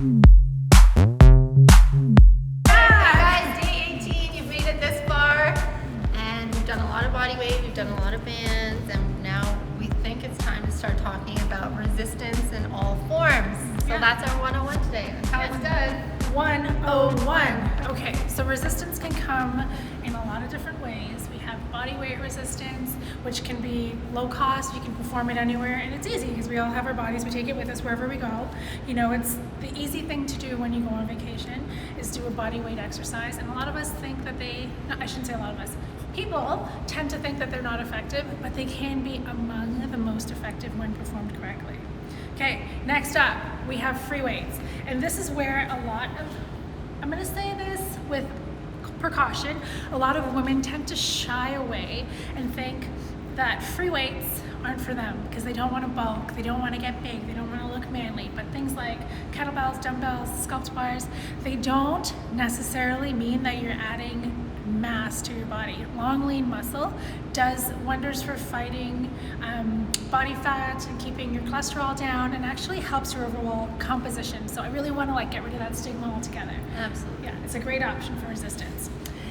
Guys, day 18, you've made it this far, and we've done a lot of body weight, we've done a lot of bands, and now we think it's time to start talking about resistance in all forms. So that's our 101 today. That's how it's done. 101. Okay, so resistance can come in a lot of different ways. We have body weight resistance, which can be low cost. You can perform it anywhere, and it's easy because we all have our bodies. We take it with us wherever we go. You know, it's the easy thing to do when you go on vacation is do a body weight exercise. And a lot of us think that I shouldn't say a lot of us. People tend to think that they're not effective, but they can be among the most effective when performed correctly. Okay, next up, we have free weights. And this is where I'm gonna say this with precaution, a lot of women tend to shy away and think that free weights aren't for them because they don't want to bulk, they don't want to get big, they don't want to look manly. But things like kettlebells, dumbbells, sculpt bars, they don't necessarily mean that you're adding mass to your body. Long, lean muscle does wonders for fighting body fat and keeping your cholesterol down, and actually helps your overall composition. So I really want to get rid of that stigma altogether. Absolutely. Yeah, it's a great option for resistance.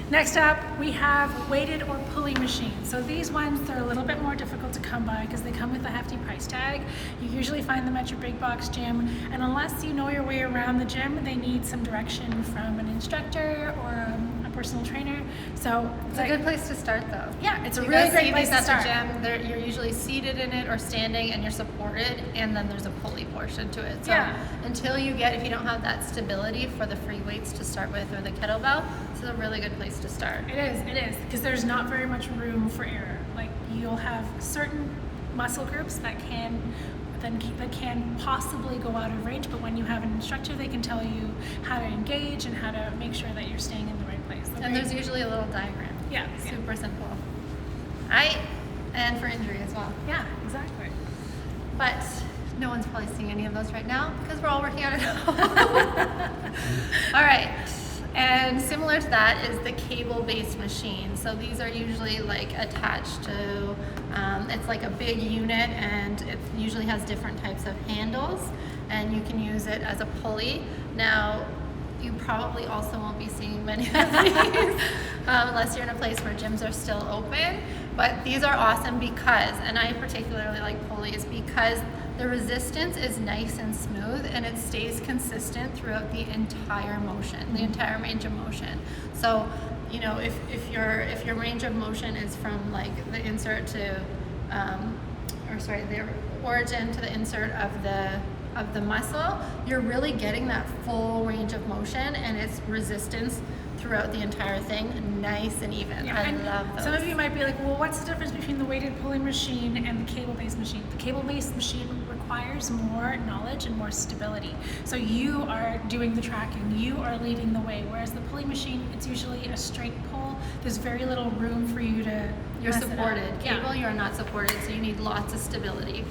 Next up, we have weighted or pulley machines. So these ones, they're a little bit more difficult to come by because they come with a hefty price tag. You usually find them at your big box gym, and unless you know your way around the gym, they need some direction from an instructor or a personal trainer. So It's a good place to start, though. Yeah, it's a really great place to start. At the gym, you're usually seated in it or standing, and you're supported, and then there's a pulley portion to it. So until if you don't have that stability for the free weights to start with or the kettlebell, this is a really good place to start. It is, because there's not very much room for error. Like, you'll have certain muscle groups that can possibly go out of range, but when you have an instructor, they can tell you how to engage and how to make sure that you're staying in the right place. And there's usually a little diagram. Yeah. Super simple. And for injury as well. Yeah, exactly. But no one's probably seeing any of those right now because we're all working on it. All right. And similar to that is the cable-based machine. So these are usually attached to, it's like a big unit, and it usually has different types of handles, and you can use it as a pulley. Now, you probably also won't be seeing many of these unless you're in a place where gyms are still open. But these are awesome because, and I particularly like pulleys because the resistance is nice and smooth, and it stays consistent throughout the entire motion, the entire range of motion. So, you know, if your range of motion is from the insert to, the origin to the insert of the muscle, you're really getting that full range of motion, and it's resistance throughout the entire thing, nice and even. Yeah, I love those. Some of you might be like, well, what's the difference between the weighted pulling machine and the cable-based machine? The cable-based machine requires more knowledge and more stability. So you are doing the tracking, you are leading the way, whereas the pulley machine, it's usually a straight pull. There's very little room for you to You're supported. Cable, you're not supported, so you need lots of stability.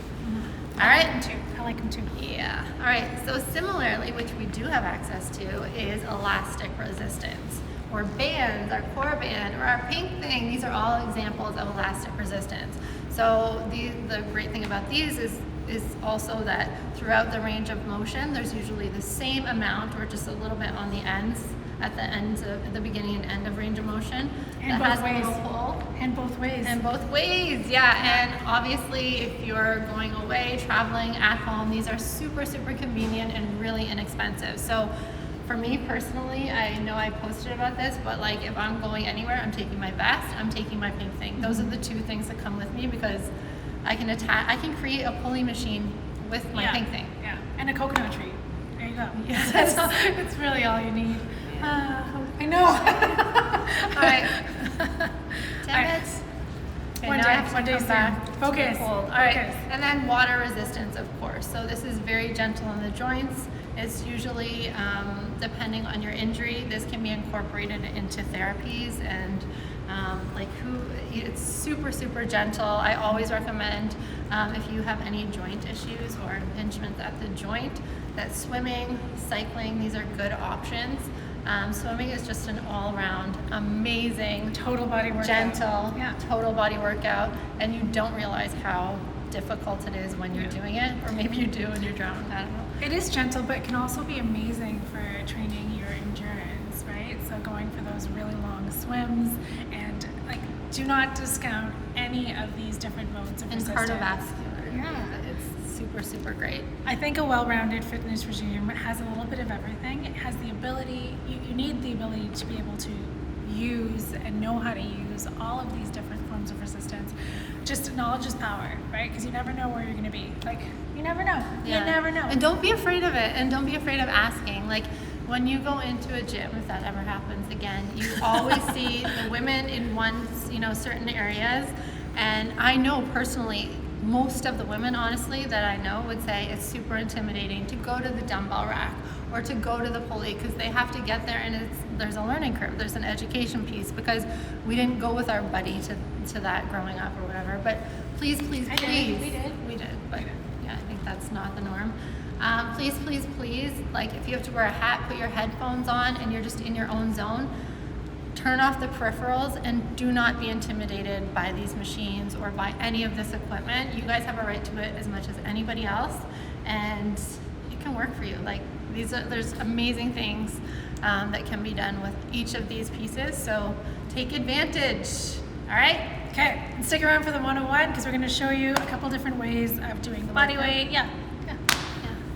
All right. I like them too. Yeah. All right. So similarly, which we do have access to, is elastic resistance, or bands, our core band, or our pink thing. These are all examples of elastic resistance. So the great thing about these is also that throughout the range of motion, there's usually the same amount, or just a little bit on the ends, at the beginning and end of range of motion. And that both has ways. a little pull. And both ways. And both ways, yeah. And obviously, if you're going away, traveling at home, these are super, super convenient and really inexpensive. So for me personally, I know I posted about this, but if I'm going anywhere, I'm taking my vest, I'm taking my pink thing. Those are the two things that come with me because I can create a pulley machine with my pink thing. Yeah, and a coconut tree. There you go. Yes. That's really all you need. I know. All right. 10 minutes. Okay, One day back. Focus. All right. And then water resistance, of course. So this is very gentle on the joints. It's usually, depending on your injury, this can be incorporated into therapies, and it's super, super gentle. I always recommend if you have any joint issues or impingements at the joint, that swimming, cycling, these are good options. Swimming is just an all-around amazing, total body workout. Gentle, total body workout, and you don't realize how difficult it is when you're doing it, or maybe you do and you're drowning. I don't know. It is gentle, but it can also be amazing for training your endurance, right? So going for those really long swims, and like, do not discount any of these different modes of And resistance. cardiovascular. Yeah. It's super, super great. I think a well-rounded fitness regime has a little bit of everything. It has the ability, you need the ability to be able to use and know how to use all of these different forms of resistance. Just knowledge is power, right? Because you never know where you're going to be. Like, you never know. Yeah. You never know. And don't be afraid of it, and don't be afraid of asking. Like, when you go into a gym, if that ever happens again, you always see the women in certain areas. And I know personally, most of the women, honestly, that I know would say it's super intimidating to go to the dumbbell rack or to go to the pulley, because they have to get there, and there's a learning curve, there's an education piece, because we didn't go with our buddy to that growing up or whatever. But please, We did. but yeah, I think that's not the norm. Please, like, if you have to wear a hat, put your headphones on and you're just in your own zone, turn off the peripherals and do not be intimidated by these machines or by any of this equipment. You guys have a right to it as much as anybody else, and it can work for you. Like, there's amazing things that can be done with each of these pieces, so take advantage. All right? Okay, and stick around for the 101, because we're going to show you a couple different ways of doing the body weight. Yeah.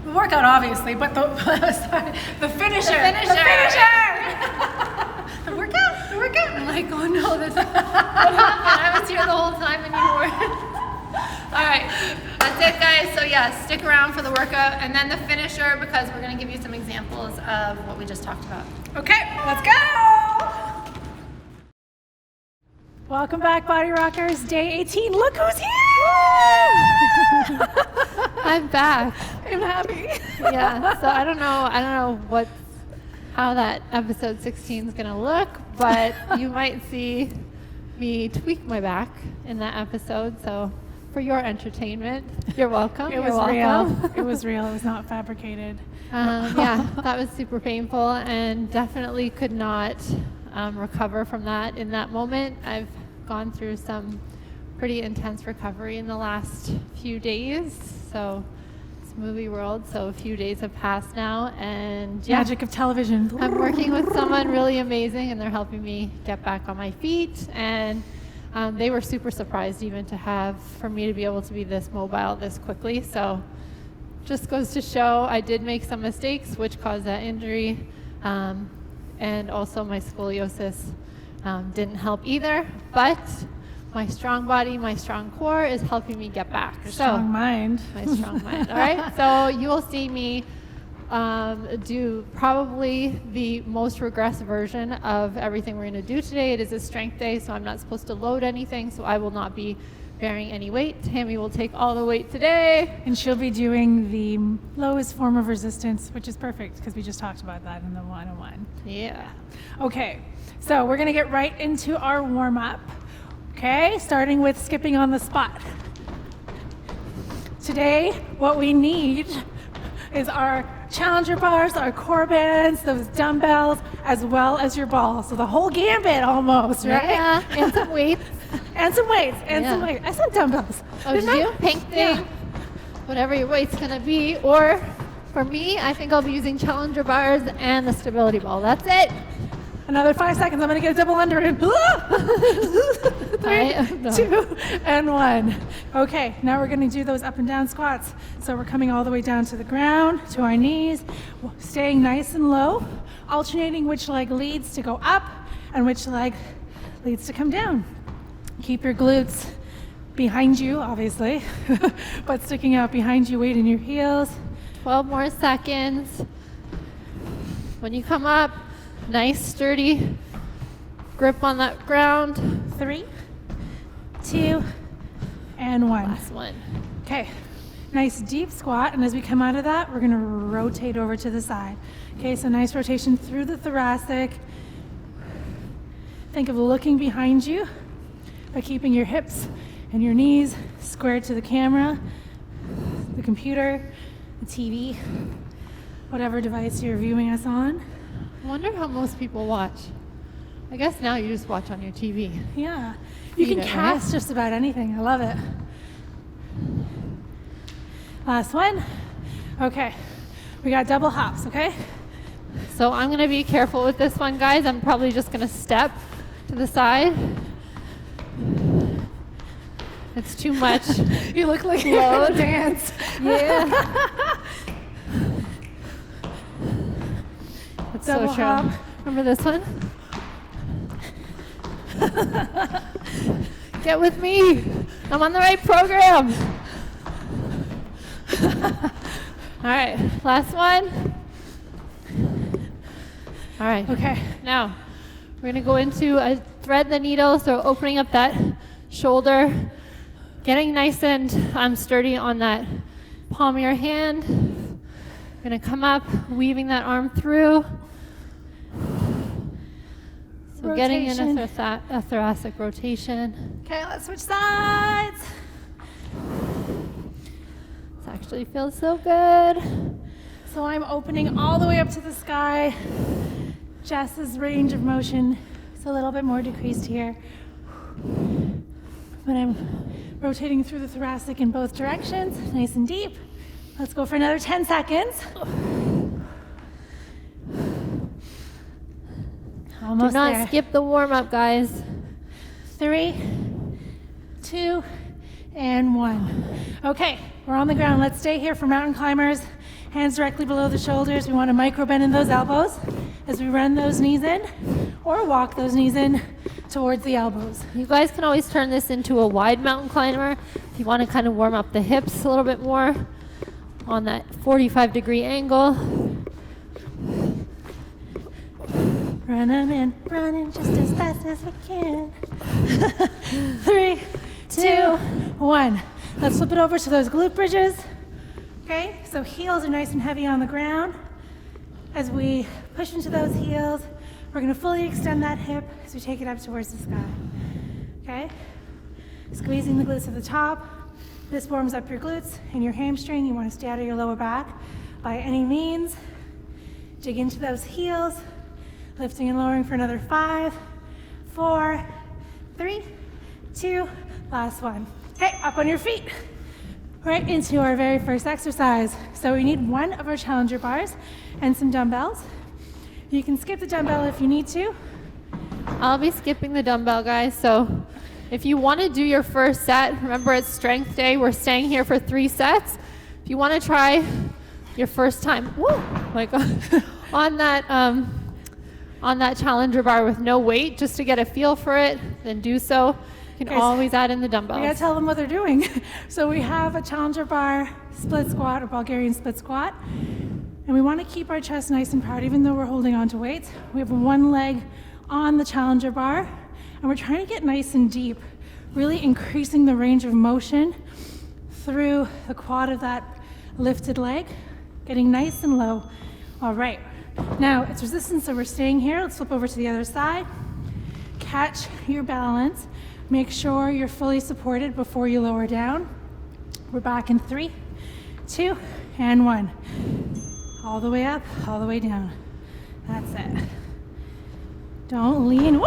The workout, obviously, but the finisher. The workout. I'm like, oh no, what happened? I was here the whole time and you weren't. All right, that's it, guys. So yeah, stick around for the workout and then the finisher, because we're gonna give you some examples of what we just talked about. Okay, let's go. Welcome back, Body Rockers. Day 18. Look who's here. I'm back. I'm happy. Yeah. So I don't know how that episode 16 is gonna look, but you might see me tweak my back in that episode. So for your entertainment, you're welcome. It was real. It was real. It was not fabricated. Yeah, that was super painful, and definitely could not recover from that in that moment. I've gone through some pretty intense recovery in the last few days. So it's movie world. So a few days have passed now, and yeah, Magic of television. I'm working with someone really amazing, and they're helping me get back on my feet. And they were super surprised even for me to be able to be this mobile this quickly. So just goes to show I did make some mistakes, which caused that injury. And also my scoliosis didn't help either. But my strong body, my strong core is helping me get back. Strong mind. My strong mind. All right. So you will see me do probably the most regressive version of everything we're going to do today. It is a strength day, so I'm not supposed to load anything, so I will not be bearing any weight. Tammy will take all the weight today. And she'll be doing the lowest form of resistance, which is perfect because we just talked about that in the 101. Yeah. Okay, so we're going to get right into our warm-up. Okay, starting with skipping on the spot. Today, what we need is our challenger bars, our core bands, those dumbbells, as well as your balls. So the whole gambit almost, right? Yeah, and some weights. And some weights, Yeah. I said dumbbells. Oh, did you? Pink thing. Yeah. Whatever your weight's going to be. Or for me, I think I'll be using challenger bars and the stability ball. That's it. Another 5 seconds. I'm going to get a double under in 3, 2, and 1. Okay, now we're going to do those up and down squats. So we're coming all the way down to the ground, to our knees, staying nice and low, alternating which leg leads to go up and which leg leads to come down. Keep your glutes behind you, obviously, but sticking out behind you, weight in your heels. 12 more seconds. When you come up, nice sturdy grip on that ground. 3, 2, and 1. Last one. Okay, nice deep squat, and as we come out of that, we're gonna rotate over to the side. Okay, so nice rotation through the thoracic. Think of looking behind you by keeping your hips and your knees squared to the camera, the computer, the TV, whatever device you're viewing us on. I wonder how most people watch. I guess now you just watch on your TV. Yeah, you can Feed it, cast right? just about anything. I love it. Last one. Okay, We got double hops, okay? So I'm gonna be careful with this one, guys. I'm probably just gonna step to the side. It's too much. You look like you're gonna dance. Yeah. That's Double so true. hop. Remember this one? Get with me. I'm on the right program. All right, last one. All right. Okay. Now, we're gonna go into a thread the needle, so opening up that shoulder, getting nice and sturdy on that palm of your hand. Gonna come up, weaving that arm through. So getting in a thoracic rotation. Okay, let's switch sides. This actually feels so good. So I'm opening all the way up to the sky. Jess's range of motion is a little bit more decreased here. But I'm rotating through the thoracic in both directions, nice and deep. Let's go for another 10 seconds. Almost Do not there. skip the warm-up, guys. 3, 2, and 1. Okay, we're on the ground. Let's stay here for mountain climbers. Hands directly below the shoulders. We want to micro bend in those elbows as we run those knees in or walk those knees in towards the elbows. You guys can always turn this into a wide mountain climber if you want to kind of warm up the hips a little bit more on that 45-degree angle. Running just as fast as we can. 3, 2, 1. Let's flip it over to those glute bridges. Okay, so heels are nice and heavy on the ground. As we push into those heels, we're going to fully extend that hip as we take it up towards the sky. Okay, squeezing the glutes at the top. This warms up your glutes and your hamstring. You want to stay out of your lower back by any means. Dig into those heels, lifting and lowering for another 5, 4, 3, 2, last one. Okay, up on your feet. Right into our very first exercise. So we need one of our challenger bars and some dumbbells. You can skip the dumbbell if you need to. I'll be skipping the dumbbell, guys. So if you want to do your first set, remember it's strength day. We're staying here for 3 sets. If you want to try your first time, whoa, my God, on that challenger bar with no weight, just to get a feel for it, then do so. You can always add in the dumbbells. We gotta tell them what they're doing. So we have a challenger bar split squat or Bulgarian split squat. And we want to keep our chest nice and proud, even though we're holding on to weights. We have one leg on the challenger bar, and we're trying to get nice and deep, really increasing the range of motion through the quad of that lifted leg, getting nice and low. All right, now it's resistance, so we're staying here. Let's flip over to the other side. Catch your balance. Make sure you're fully supported before you lower down. We're back in 3, 2, and 1. All the way up, all the way down. That's it. Don't lean. Woo!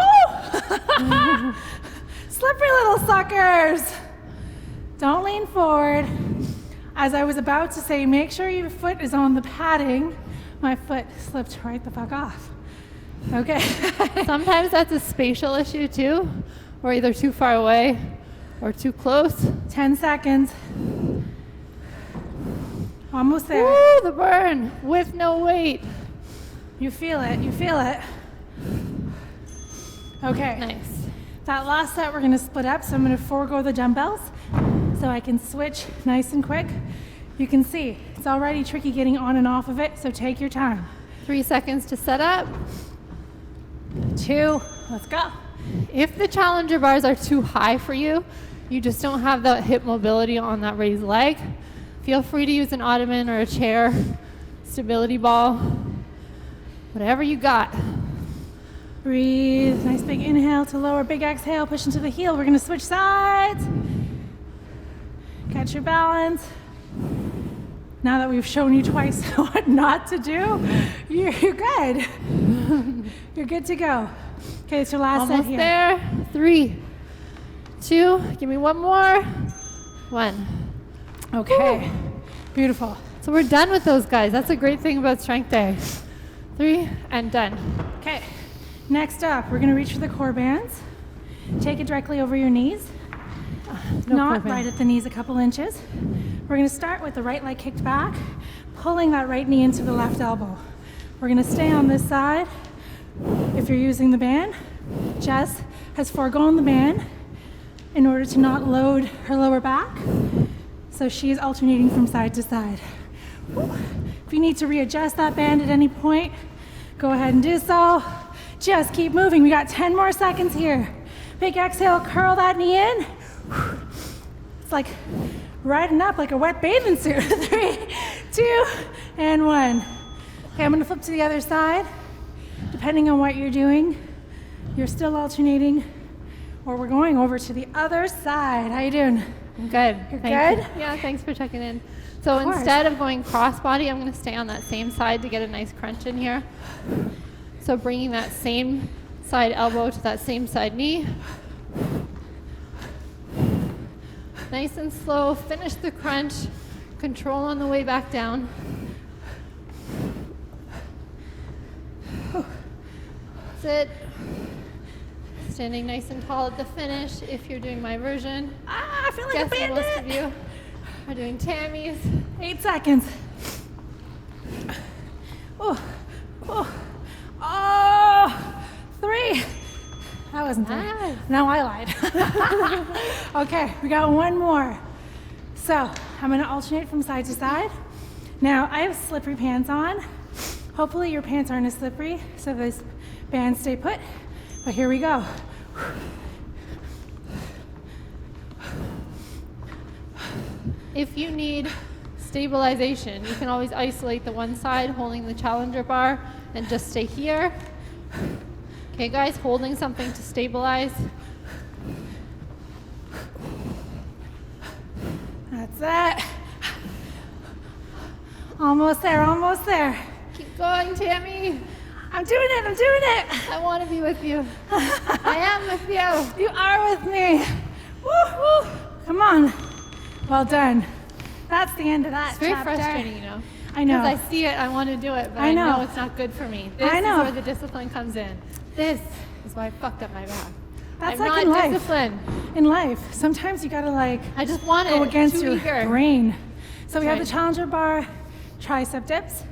Slippery little suckers. Don't lean forward. As I was about to say, make sure your foot is on the padding. My foot slipped right the fuck off. Okay. Sometimes that's a spatial issue too. We're either too far away or too close. 10 seconds. Almost there. Woo, the burn with no weight. You feel it, you feel it. Okay. Nice. That last set we're gonna split up, so I'm gonna forego the dumbbells so I can switch nice and quick. You can see it's already tricky getting on and off of it, so take your time. 3 seconds to set up. 2, let's go. If the challenger bars are too high for you, you just don't have the hip mobility on that raised leg, feel free to use an ottoman or a chair, stability ball, whatever you got. Breathe, nice big inhale to lower, big exhale, push into the heel. We're gonna switch sides. Catch your balance. Now that we've shown you twice what not to do, you're good. You're good to go. Okay, it's your last set Almost here. there. 3, 2, give me one more. 1. Okay, beautiful. So we're done with those guys. That's a great thing about strength day. 3 and done. Okay, next up, we're gonna reach for the core bands. Take it directly over your knees. Not right at the knees, a couple inches. We're gonna start with the right leg kicked back, pulling that right knee into the left elbow. We're gonna stay on this side. If you're using the band, Jess has foregone the band in order to not load her lower back. So she is alternating from side to side. If you need to readjust that band at any point, go ahead and do so. Just keep moving. We got 10 more seconds here. Big exhale, curl that knee in. It's like riding up like a wet bathing suit. 3, 2, and 1. Okay, I'm gonna flip to the other side. Depending on what you're doing, you're still alternating, or we're going over to the other side. How you doing? I'm good. You're Thank good? you. Yeah, thanks for checking in. So Of course. instead of going cross-body, I'm going to stay on that same side to get a nice crunch in here. So bringing that same side elbow to that same side knee. Nice and slow. Finish the crunch. Control on the way back down. That's it. Standing nice and tall at the finish if you're doing my version. I feel like a Guess bandit. most of you are doing Tammy's. 8 seconds. Oh, oh, oh, 3. That wasn't 3. Nice. No, I lied. Okay, we got one more. So I'm gonna alternate from side to side. Now I have slippery pants on. Hopefully your pants aren't as slippery, so those bands stay put. But here we go. If you need stabilization, you can always isolate the one side holding the challenger bar and just stay here. Okay guys, holding something to stabilize. That's it. Almost there, almost there. Keep going, Tammy. I'm doing it, I'm doing it. I want to be with you. I am with you. You are with me. Woo, woo. Come on. Well done. That's the end of that It's very chapter. frustrating, you know. I know. Because I see it, I want to do it, but I I know. know it's not good for me. This I know. is where the discipline comes in. This is why I fucked up my back. That's I'm like in not life. disciplined. In life, sometimes you gotta like I just want go it. against Too your eager. brain. So we have Right. the challenger bar, tricep dips.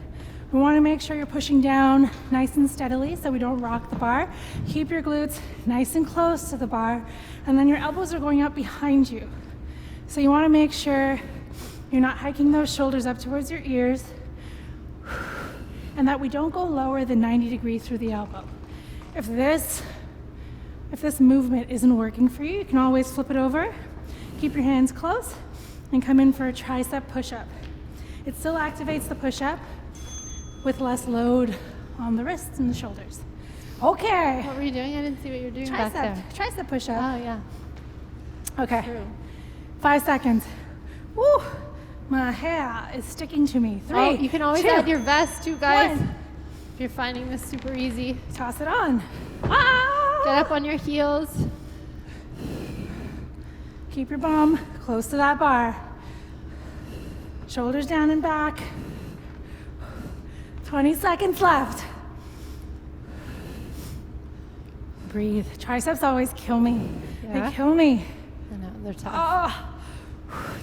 We want to make sure you're pushing down nice and steadily so we don't rock the bar. Keep your glutes nice and close to the bar, and then your elbows are going up behind you. So you want to make sure you're not hiking those shoulders up towards your ears, and that we don't go lower than 90 degrees through the elbow. If this movement isn't working for you, you can always flip it over, keep your hands close, and come in for a tricep push-up. It still activates the push-up with less load on the wrists and the shoulders. Okay. What were you doing? I didn't see what you were doing back there. Tricep push-up. Oh, yeah. Okay. True. 5 seconds. Woo! My hair is sticking to me. 3. Oh, you can always 2, add your vest too, guys. 1. If you're finding this super easy. Toss it on. Ah! Get up on your heels. Keep your bum close to that bar. Shoulders down and back. 20 seconds left. Breathe. Triceps always kill me. Yeah? They kill me. I know, they're tough. Oh,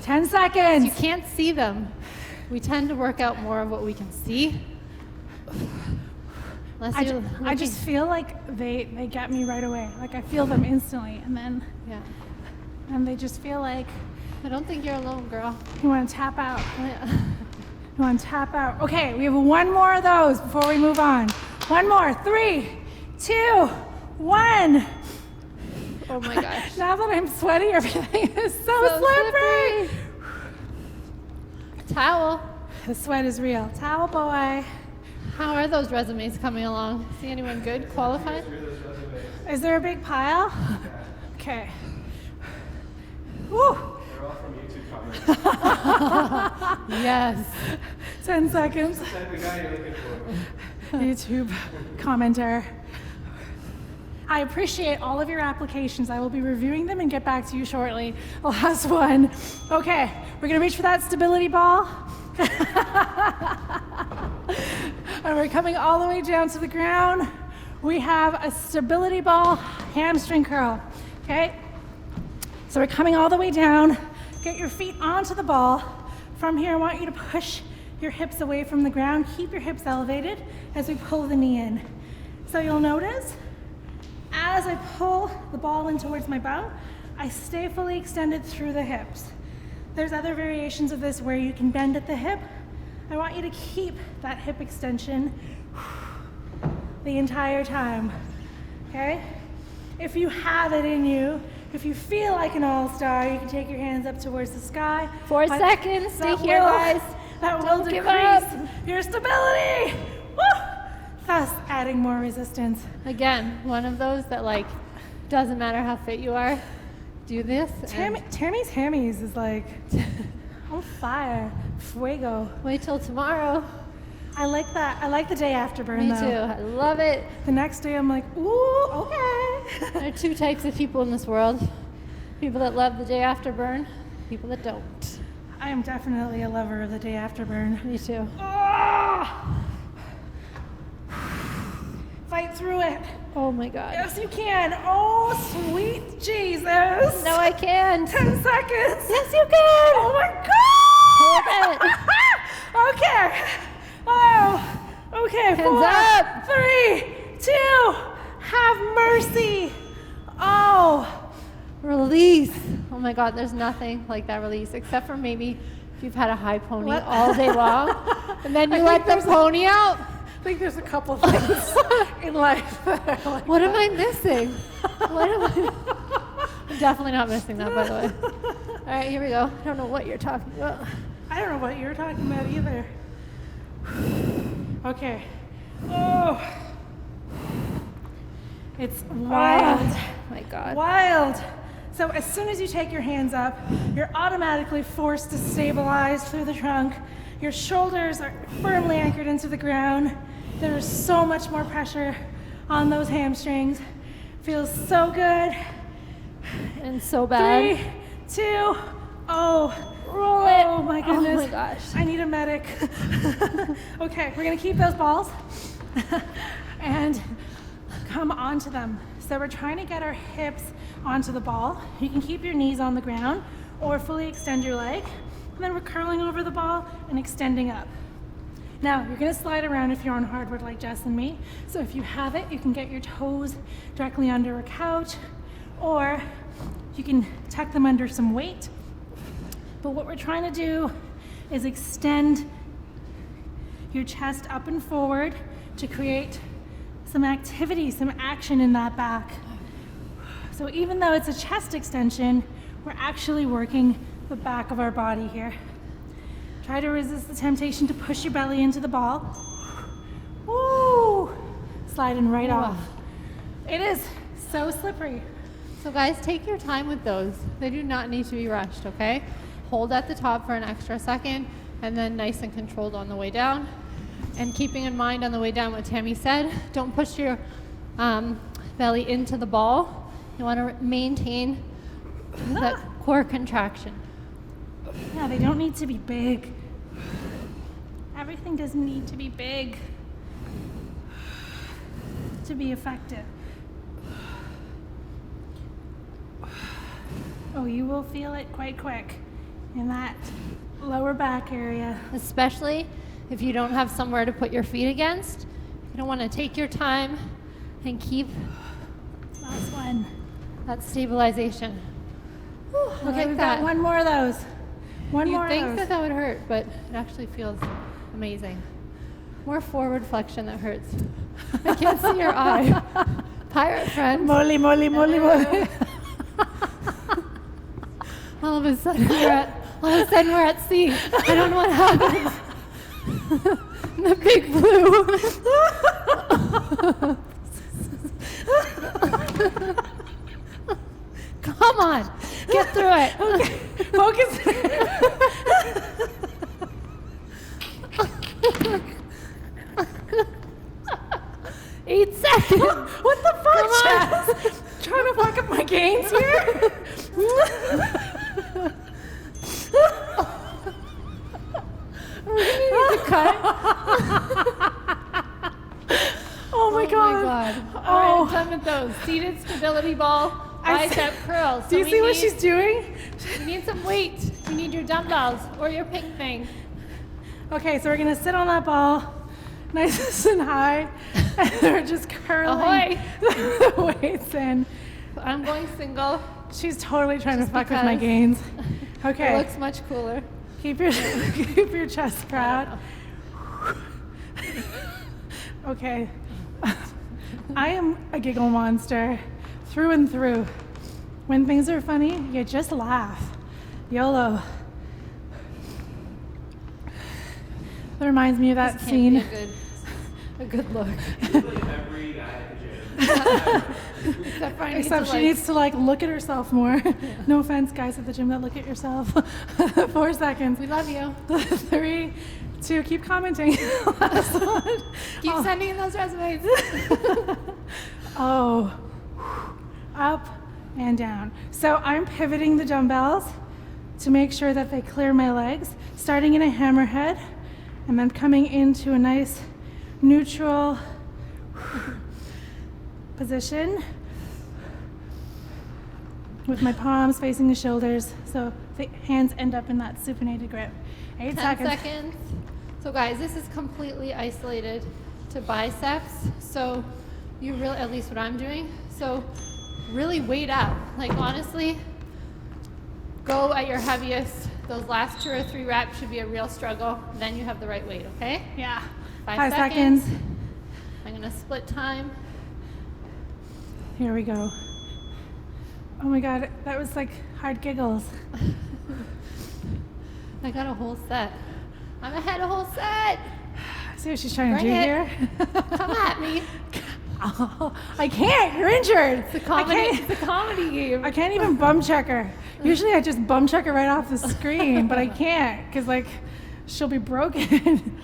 10 seconds. You can't see them. We tend to work out more of what we can see. Unless I you're I just looking- feel like they get me right away. Like I feel them instantly, Yeah. and they just feel like I don't think you're alone, girl. you want to tap out. Yeah. You want to tap out. Okay, we have one more of those before we move on. One more. 3, 2, 1. Oh my gosh. Now that I'm sweaty, everything is so slippery. Towel. The sweat is real. Towel boy. How are those resumes coming along? See anyone good qualified? Is there a big pile? Okay. Woo. They're all from YouTube comments. Yes. 10 seconds. That's the type of guy you're looking for. YouTube commenter. I appreciate all of your applications. I will be reviewing them and get back to you shortly. Last one. Okay, we're gonna reach for that stability ball. And we're coming all the way down to the ground. We have a stability ball hamstring curl, okay? So we're coming all the way down. Get your feet onto the ball. From here, I want you to push your hips away from the ground. Keep your hips elevated as we pull the knee in. So you'll notice, as I pull the ball in towards my bow, I stay fully extended through the hips. There's other variations of this where you can bend at the hip. I want you to keep that hip extension the entire time, okay? If you have it in you, if you feel like an all-star, you can take your hands up towards the sky. 4 seconds, stay here, guys. That will Don't give up. decrease your stability. Woo! Thus adding more resistance. Again, one of those that like, doesn't matter how fit you are, do this. Tammy's hammies is like on fire, fuego. Wait till tomorrow. I like that. I like the day after burn Me though. too, I love it. The next day I'm like, ooh, okay. There are 2 types of people in this world. People that love the day after burn, people that don't. I am definitely a lover of the day after burn. Me too. Ah! Fight through it. Oh my God. Yes, you can. Oh, sweet Jesus. No, I can't. 10 seconds. Yes, you can. Oh my Hold God. it. Okay. Oh, okay. Hands 4, up. 3, 2. Have mercy. Oh. Release. Oh my God, there's nothing like that release, except for maybe if you've had a high pony What? all day long, and then you I let think the there's pony out. I think there's a couple things in life that are like What am I missing? What am I? I'm definitely not missing that, by the way. All right, here we go. I don't know what you're talking about. I don't know what you're talking about either. Okay. Oh. It's wild. Oh my God. Wild. So as soon as you take your hands up, you're automatically forced to stabilize through the trunk. Your shoulders are firmly anchored into the ground. There's so much more pressure on those hamstrings. Feels so good. And so bad. 3, 2, oh. Roll it. Oh my goodness. Oh my gosh. I need a medic. Okay, we're gonna keep those balls and come onto them. So we're trying to get our hips onto the ball. You can keep your knees on the ground or fully extend your leg. And then we're curling over the ball and extending up. Now, you're gonna slide around if you're on hardwood like Jess and me. So if you have it, you can get your toes directly under a couch, or you can tuck them under some weight. But what we're trying to do is extend your chest up and forward to create some activity, some action in that back. So even though it's a chest extension, we're actually working the back of our body here. Try to resist the temptation to push your belly into the ball. Woo! Sliding right off. It is so slippery. So guys, take your time with those. They do not need to be rushed, okay? Hold at the top for an extra second, and then nice and controlled on the way down. And keeping in mind on the way down what Tammy said, don't push your belly into the ball. You want to maintain that core contraction. Yeah, they don't need to be big. Everything doesn't need to be big to be effective. Oh, you will feel it quite quick in that lower back area. Especially if you don't have somewhere to put your feet against. You don't want to take your time and keep Last one. that stabilization. Look Okay, at we've that. got one more of those. One You'd more think of that those. that would hurt, but it actually feels amazing. More forward flexion that hurts. I can't see your eye. Pirate friend. Molly, molly, molly, molly. All of a sudden we're at sea. I don't know what happened. The big blue. Come on, get through it. Okay, focus. 8 seconds. What the fuck, Jess? Trying to fuck up my gains here? to cut. Oh my god. All right, I'm done with those. Seated stability ball, bicep curls. Do you see what she's doing? We need some weight. We need your dumbbells or your pink thing. Okay, so we're gonna sit on that ball, nice and high, and we're just curling the weights in. I'm going single. She's totally trying Just to fuck with my gains. Okay. It looks much cooler. Keep your chest proud. Okay. I am a giggle monster through and through. When things are funny, you just laugh. YOLO. That reminds me of that This scene. can't be a good look. Every guy at the gym. Except she needs to like look at herself more. No offense, guys at the gym that look at yourself. 4 seconds. We love you. 3, 2. Keep commenting. Last one. Keep sending in those resumes. Oh, up and down. So I'm pivoting the dumbbells to make sure that they clear my legs, starting in a hammerhead and then coming into a nice neutral position with my palms facing the shoulders so the hands end up in that supinated grip. 8 10 seconds. So guys, this is completely isolated to biceps. So you really, at least what I'm doing, so really weight up. Like honestly, go at your heaviest. Those last 2 or 3 reps should be a real struggle. Then you have the right weight, okay? Yeah. 5 seconds. I'm gonna split time. Here we go. Oh my God, that was like hard giggles. I got a whole set. I'm ahead a whole set. See what she's trying to Bring do it. here? Come at me. Oh, I can't, you're injured. It's a comedy game. I can't even bum check her. Usually I just bum check her right off the screen, but I can't because like she'll be broken.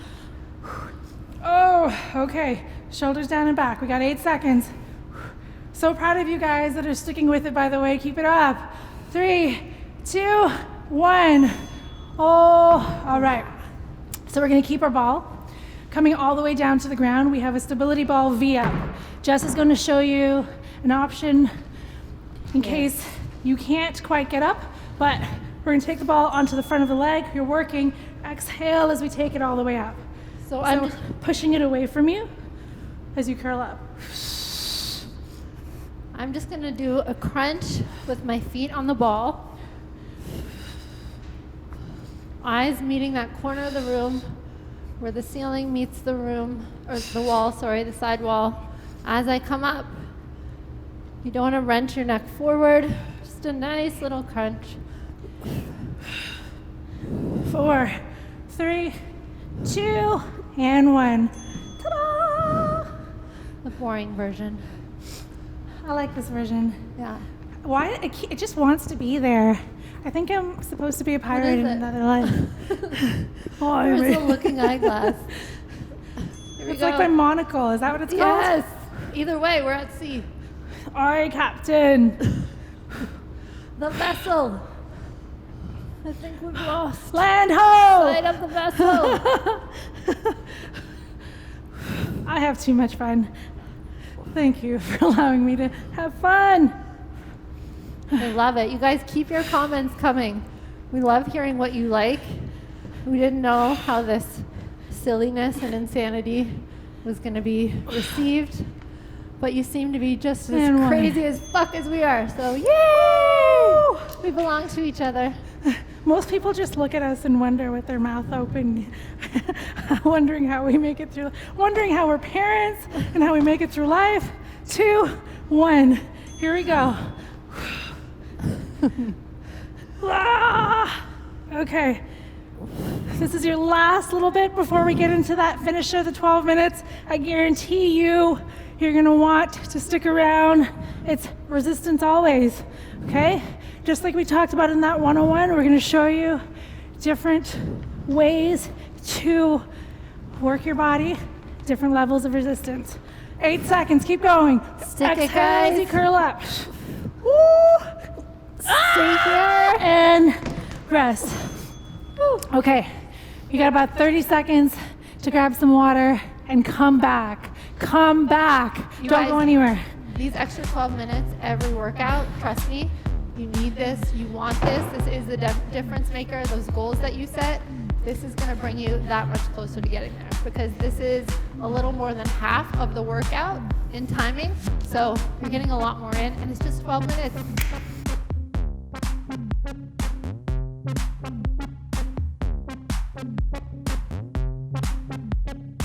Oh, okay. Shoulders down and back. We got 8 seconds. So proud of you guys that are sticking with it, by the way. Keep it up. 3, 2, 1. Oh, all right. So we're gonna keep our ball coming all the way down to the ground. We have a stability ball V up. Jess is gonna show you an option in case you can't quite get up, but we're gonna take the ball onto the front of the leg. You're working. Exhale as we take it all the way up. So I'm So just, pushing it away from you as you curl up. I'm just gonna do a crunch with my feet on the ball. Eyes meeting that corner of the room where the ceiling meets the room, or the wall, sorry, the side wall. As I come up, you don't wanna wrench your neck forward, just a nice little crunch. 4, 3, 2, and 1. Ta-da! The boring version. I like this version. Yeah. Why? It just wants to be there. I think I'm supposed to be a pirate is in it? another life. Oh, Where's the looking eyeglass? Here we it's go. like my monocle. Is that what it's called? Yes. Either way, we're at sea. Aye, Captain. The vessel. I think we've lost Land ho! sight of the vessel. I have too much fun. Thank you for allowing me to have fun. I love it. You guys keep your comments coming. We love hearing what you like. We didn't know how this silliness and insanity was going to be received, but you seem to be just as And one. crazy as fuck as we are. So yay! We belong to each other. Most people just look at us and wonder with their mouth open, wondering how we make it through, wondering how we're parents and how we make it through life. 2, 1. Here we go. Ah! Okay. This is your last little bit before we get into that finish of the 12 minutes. I guarantee you're gonna want to stick around. It's resistance always, okay? Just like we talked about in that 101, we're gonna show you different ways to work your body, different levels of resistance. 8 seconds, keep going. Stick it, Exhale as you guys. curl up. Woo! Stay here. And rest. Okay, You got about 30 seconds to grab some water and come back. Come back. You Don't guys- go anywhere. These extra 12 minutes every workout, trust me, you need this, you want this. This is the difference maker. Those goals that you set, this is going to bring you that much closer to getting there, because this is a little more than half of the workout in timing. So you're getting a lot more in, and it's just 12 minutes.